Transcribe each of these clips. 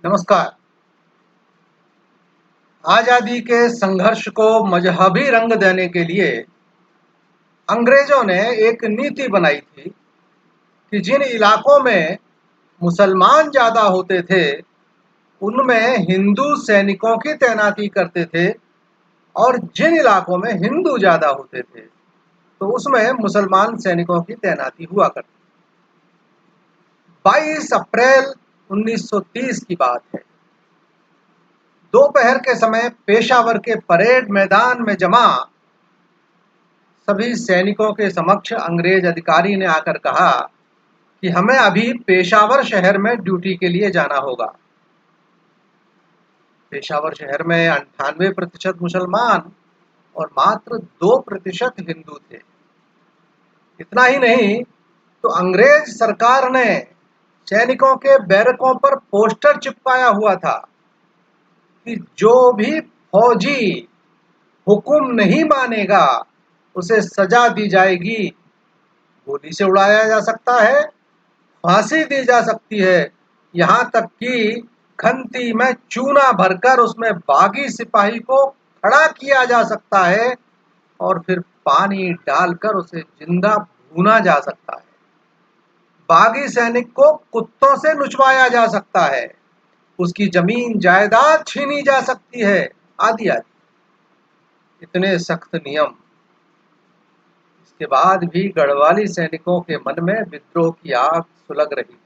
नमस्कार। आजादी के संघर्ष को मजहबी रंग देने के लिए अंग्रेजों ने एक नीति बनाई थी कि जिन इलाकों में मुसलमान ज़्यादा होते थे उनमें हिंदू सैनिकों की तैनाती करते थे और जिन इलाकों में हिंदू ज़्यादा होते थे तो उसमें मुसलमान सैनिकों की तैनाती हुआ करती। 22 अप्रैल 1930 की बात है। दोपहर के समय पेशावर के परेड मैदान में जमा सभी सैनिकों के समक्ष अंग्रेज अधिकारी ने आकर कहा कि हमें अभी पेशावर शहर में ड्यूटी के लिए जाना होगा। पेशावर शहर में 98% मुसलमान और मात्र 2% हिंदू थे। इतना ही नहीं तो अंग्रेज सरकार ने सैनिकों के बैरकों पर पोस्टर चिपकाया हुआ था कि जो भी फौजी हुक्म नहीं मानेगा उसे सजा दी जाएगी, गोली से उड़ाया जा सकता है, फांसी दी जा सकती है, यहाँ तक कि खंती में चूना भरकर उसमें बागी सिपाही को खड़ा किया जा सकता है और फिर पानी डालकर उसे जिंदा भूना जा सकता है। बागी सैनिक को कुत्तों से नुचवाया जा सकता है, उसकी जमीन जायदाद छीनी जा सकती है, आदि आदि। इतने सख्त नियम। इसके बाद भी गढ़वाली सैनिकों के मन में विद्रोह की आग सुलग रही थी।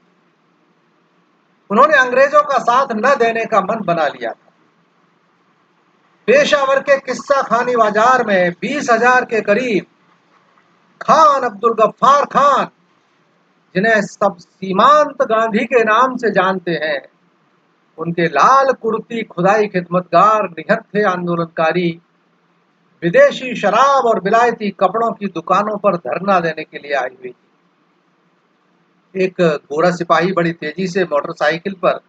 उन्होंने अंग्रेजों का साथ न देने का मन बना लिया था। पेशावर के किस्सा खानी बाजार में 20,000 के करीब खान अब्दुल गफ्फार खान, जिन्हें सब सीमांत गांधी के नाम से जानते हैं, उनके लाल कुर्ती खुदाई खिदमतगार निहत्थे आंदोलनकारी विदेशी शराब और विलायती कपड़ों की दुकानों पर धरना देने के लिए आई हुई थी। एक गोरा सिपाही बड़ी तेजी से मोटरसाइकिल पर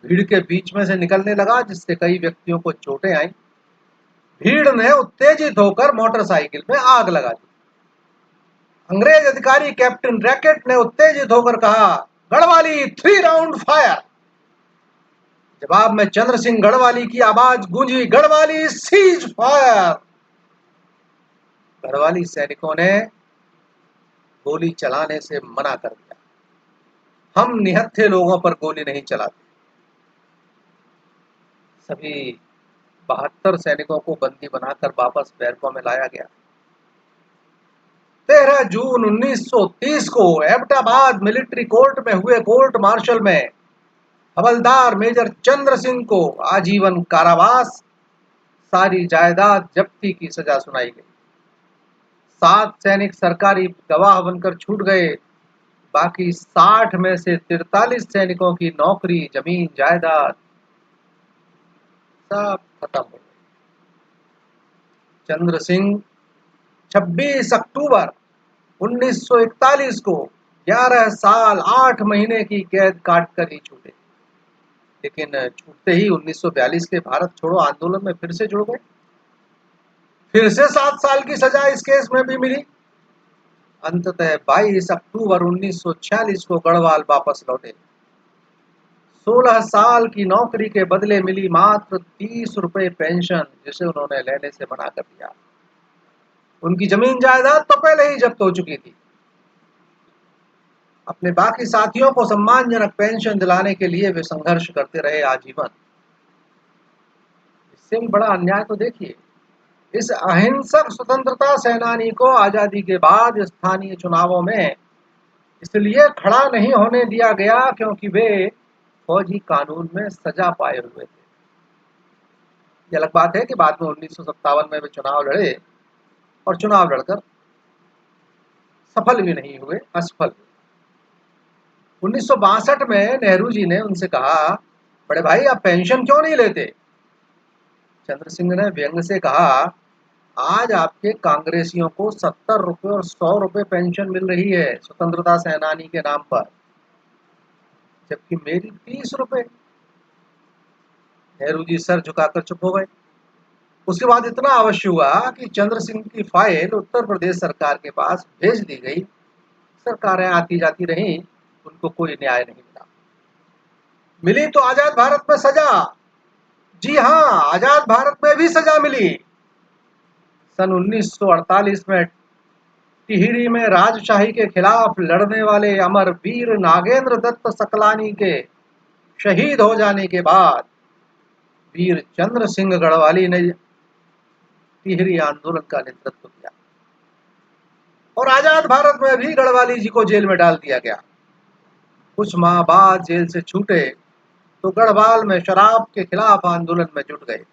भीड़ के बीच में से निकलने लगा, जिससे कई व्यक्तियों को चोटें आईं। भीड़ ने उत्तेजित होकर मोटरसाइकिल में आग लगा दी। अंग्रेज अधिकारी कैप्टन रैकेट ने उत्तेजित होकर कहा, गढ़वाली 3 राउंड फायर। जवाब में चंद्र सिंह गढ़वाली की आवाज गूंजी, गढ़वाली सीज फायर। गढ़वाली सैनिकों ने गोली चलाने से मना कर दिया। हम निहत्थे लोगों पर गोली नहीं चलाते। सभी 72 सैनिकों को बंदी बनाकर वापस बैरकों में लाया गया। 13 जून 1930 को एबटाबाद मिलिट्री कोर्ट में हुए कोर्ट मार्शल में हवलदार मेजर चंद्र सिंह को आजीवन कारावास, सारी जायदाद जब्ती की सजा सुनाई गई। 7 सैनिक सरकारी गवाह बनकर छूट गए। बाकी 60 में से 43 सैनिकों की नौकरी, जमीन जायदाद सब खत्म हो गई। चंद्र सिंह 26 अक्टूबर 1941 को 11 साल 8 महीने की कैद काटकर ही छूटे। लेकिन छूटते ही 1942 के भारत छोड़ो आंदोलन में फिर से जुड़ गए। फिर से 7 साल की सजा इस केस में भी मिली। अंततः 22 अक्टूबर 1946 को गढ़वाल वापस लौटे। 16 साल की नौकरी के बदले मिली मात्र 30 रुपए पेंशन, जिसे उन्होंने लेने से मना कर दिया। उनकी जमीन जायदाद तो पहले ही जब्त हो चुकी थी। अपने बाकी साथियों को सम्मानजनक पेंशन दिलाने के लिए वे संघर्ष करते रहे आजीवन। इससे भी बड़ा अन्याय तो देखिए, इस अहिंसक स्वतंत्रता सेनानी को आजादी के बाद स्थानीय चुनावों में इसलिए खड़ा नहीं होने दिया गया क्योंकि वे फौजी कानून में सजा पाए हुए थे। ये अलग बात है कि बाद में 1957 में वे चुनाव लड़े और चुनाव लड़कर सफल भी नहीं हुए, असफल। 1962 में नेहरू जी ने उनसे कहा, बड़े भाई आप पेंशन क्यों नहीं लेते? चंद्र सिंह ने व्यंग से कहा, आज आपके कांग्रेसियों को 70 रुपए और 100 रुपए पेंशन मिल रही है स्वतंत्रता सेनानी के नाम पर, जबकि मेरी 30 रुपए। नेहरू जी सर झुकाकर चुप हो गए। उसके बाद इतना अवश्य हुआ कि चंद्र सिंह की फाइल उत्तर प्रदेश सरकार के पास भेज दी गई। सरकारें आती जाती रहीं, उनको कोई न्याय नहीं मिला। मिली तो आजाद भारत में सजा। जी हाँ, आजाद भारत में भी सजा मिली। सन 1948 में टिहरी में राजशाही के खिलाफ लड़ने वाले अमर वीर नागेंद्र दत्त सकलानी के शहीद हो जाने के बाद वीर चंद्र सिंह गढ़वाली ने टिहरी आंदोलन का नेतृत्व किया और आजाद भारत में भी गढ़वाली जी को जेल में डाल दिया गया। कुछ माह बाद जेल से छूटे तो गढ़वाल में शराब के खिलाफ आंदोलन में जुट गए।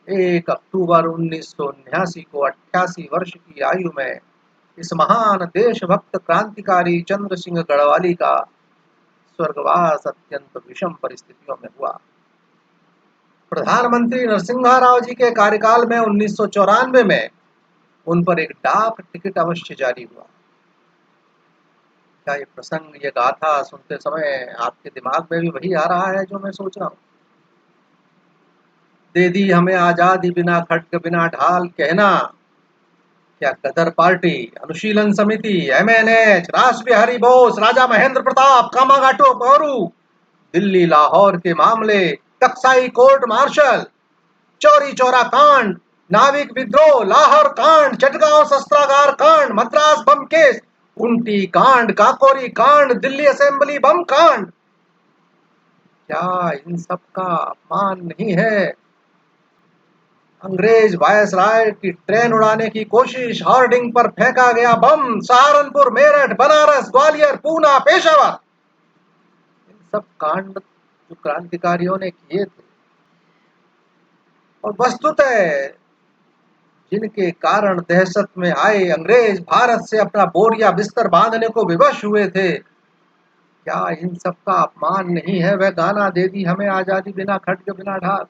1 अक्टूबर 1979 को 88 वर्ष की आयु में इस महान देशभक्त क्रांतिकारी चंद्र सिंह गढ़वाली का स्वर्गवास अत्यंत विषम परिस्थितियों में हुआ। प्रधानमंत्री नरसिम्हा राव जी के कार्यकाल में 1994 में उन पर एक डाक टिकट अवश्य जारी हुआ। क्या ये प्रसंग, ये गाथा सुनते समय आपके दिमाग में भी वही आ रहा है जो मैं सोच रहा हूँ? दे दी हमें आजादी बिना खड्ग बिना ढाल कहना, क्या गदर पार्टी, अनुशीलन समिति, MNH, रास बिहारी बोस, राजा महेंद्र प्रताप, कामागाटो पौरू, दिल्ली लाहौर के मामले, टकसाई कोर्ट मार्शल, चौरी चौरा कांड, नाविक विद्रोह, लाहौर कांड, चटगांव शस्त्रागार कांड, मद्रास बम केस, कुंटी कांड, काकोरी कांड, दिल्ली असेंबली बम कांड, क्या इन सब का अपमान नहीं है? अंग्रेज वायसराय की ट्रेन उड़ाने की कोशिश, होर्डिंग पर फेंका गया बम, सहारनपुर, मेरठ, बनारस, ग्वालियर, पूना, पेशावर, इन सब कांड जो क्रांतिकारियों ने किए थे और वस्तुतः जिनके कारण दहशत में आए अंग्रेज भारत से अपना बोरिया बिस्तर बांधने को विवश हुए थे, क्या इन सब का अपमान नहीं है वह गाना, दे दी हमें आजादी बिना खड्ग बिना ढाल?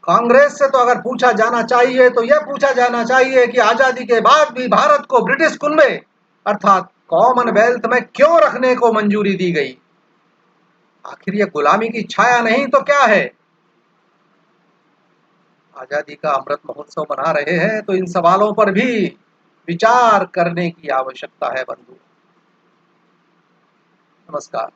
कांग्रेस से तो अगर पूछा जाना चाहिए तो यह पूछा जाना चाहिए कि आजादी के बाद भी भारत को ब्रिटिश कुनबे अर्थात कॉमनवेल्थ में क्यों रखने को मंजूरी दी गई? आखिर यह गुलामी की छाया नहीं तो क्या है? आजादी का अमृत महोत्सव मना रहे हैं तो इन सवालों पर भी विचार करने की आवश्यकता है बंधु। नमस्कार।